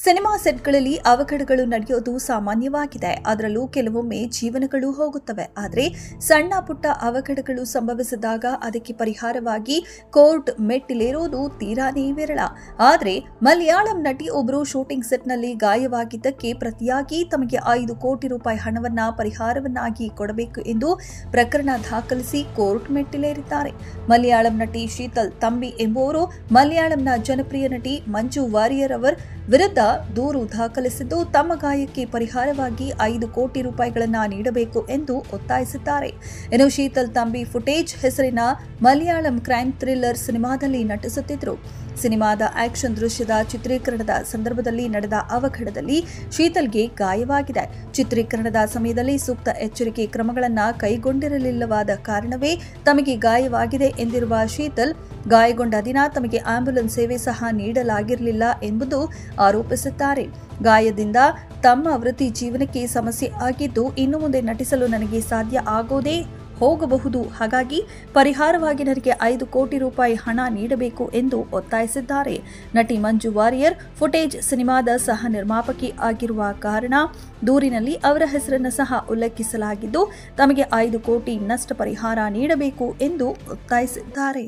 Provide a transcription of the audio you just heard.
Cinema ಸೆಟ್ಗಳಲ್ಲಿ ಅವಘಡಗಳು ನಡೆಯೋದು ಸಾಮಾನ್ಯವಾಗಿದೆ. ಅದರಲ್ಲೂ ಕೆಲವೊಮ್ಮೆ ಜೀವನಗಳು ಹೋಗುತ್ತವೆ. ಆದರೆ ಸಣ್ಣ ಪುಟ್ಟ ಅವಘಡಗಳು ಸಂಭವಿಸಿದಾಗ ಅದಕ್ಕೆ ಪರಿಹಾರವಾಗಿ ಕೋರ್ಟ್ ಮೆಟ್ಟಿಲೇರೋದು ತೀರಾನೇ ವಿರಳ. ಆದರೆ ಮಲಯಾಳಂ ನಟಿ ಒಬ್ಬರು ಶೂಟಿಂಗ್ ಸೆಟ್ನಲ್ಲಿ ಗಾಯವಾಗಿದ್ದಕ್ಕೆ ಪ್ರತಿಯಾಗಿ ತಮಗೆ 5 ಕೋಟಿ ರೂಪಾಯಿ ಹಣವನ್ನ ಪರಿಹಾರವನ್ನಾಗಿ ಕೊಡಬೇಕು ಎಂದು ಪ್ರಕರಣ ದಾಖಲಿಸಿ ಕೋರ್ಟ್ ಮೆಟ್ಟಿಲೇರಿದ್ದಾರೆ. ಮಲಯಾಳಂ ನಟಿ ಶೀತಲ್ ತಂಬಿ ಎಂಬುವರು ಮಲಯಾಳಂನ ಜನಪ್ರಿಯ ನಟಿ ಮಂಜು ವಾರಿಯರ್ ಅವರ ವಿರುದ್ಧ ದೂರು ದಾಖಲಿಸಿದ್ದು ತಮ್ಮ ಗಾಯಕ್ಕೆ ಪರಿಹಾರವಾಗಿ 5 ಕೋಟಿ ರೂಪಾಯಿಗಳನ್ನು ನೀಡಬೇಕು ಎಂದು ಒತ್ತಾಯಿಸಿದ್ದಾರೆ. ಇನ್ನು ಶೀತಲ್ ತಂಬಿ ಫುಟೇಜ್ ಹೆಸರಿನ ಮಲಯಾಳಂ ಕ್ರೈಮ್ ಥ್ರಿಲ್ಲರ್ ಸಿನಿಮಾದಲ್ಲಿ ನಟಿಸುತ್ತಿದ್ದರು. ಸಿನಿಮಾದ ಆಕ್ಷನ್ ದೃಶ್ಯದ ಚಿತ್ರೀಕರಣದ ಸಂದರ್ಭದಲ್ಲಿ ನಡೆದ ಅವಘಡದಲ್ಲಿ ಶೀತಲ್ಗೆ ಗಾಯವಾಗಿದೆ. ಚಿತ್ರೀಕರಣದ ಸಮಯದಲ್ಲಿ ಸೂಕ್ತ ಎಚ್ಚರಿಕೆ ಕ್ರಮಗಳನ್ನು ಕೈಗೊಂಡಿರಲಿಲ್ಲವಾದ ಕಾರಣವೇ ತಮಗೆ ಗಾಯವಾಗಿದೆ ಎಂದಿರುವ ಶೀತಲ್, ಗಾಯಗೊಂಡ ದಿನ ತಮಗೆ ಆಂಬ್ಯುಲೆನ್ಸ್ ಸೇವೆ ಸಹ ನೀಡಲಾಗಿರಲಿಲ್ಲ ಎಂಬುದು ಆರೋಪಿಸಿದ್ದಾರೆ. ಗಾಯದಿಂದ ತಮ್ಮ ವೃತ್ತಿ ಜೀವನಕ್ಕೆ ಸಮಸ್ಯೆ ಆಗಿದ್ದು, ಇನ್ನು ಮುಂದೆ ನಟಿಸಲು ನನಗೆ ಸಾಧ್ಯ ಆಗೋದೇ ಹೋಗಬಹುದು. ಹಾಗಾಗಿ ಪರಿಹಾರವಾಗಿ ನನಗೆ 5 ಕೋಟಿ ರೂಪಾಯಿ ಹಣ ನೀಡಬೇಕು ಎಂದು ಒತ್ತಾಯಿಸಿದ್ದಾರೆ. ನಟಿ ಮಂಜು ವಾರಿಯರ್ ಫುಟೇಜ್ ಸಿನಿಮಾದ ಸಹ ನಿರ್ಮಾಪಕಿ ಆಗಿರುವ ಕಾರಣ ದೂರಿನಲ್ಲಿ ಅವರ ಹೆಸರನ್ನು ಸಹ ಉಲ್ಲೇಖಿಸಲಾಗಿದ್ದು, ತಮಗೆ 5 ಕೋಟಿ ನಷ್ಟ ಪರಿಹಾರ ನೀಡಬೇಕು ಎಂದು ಒತ್ತಾಯಿಸಿದ್ದಾರೆ.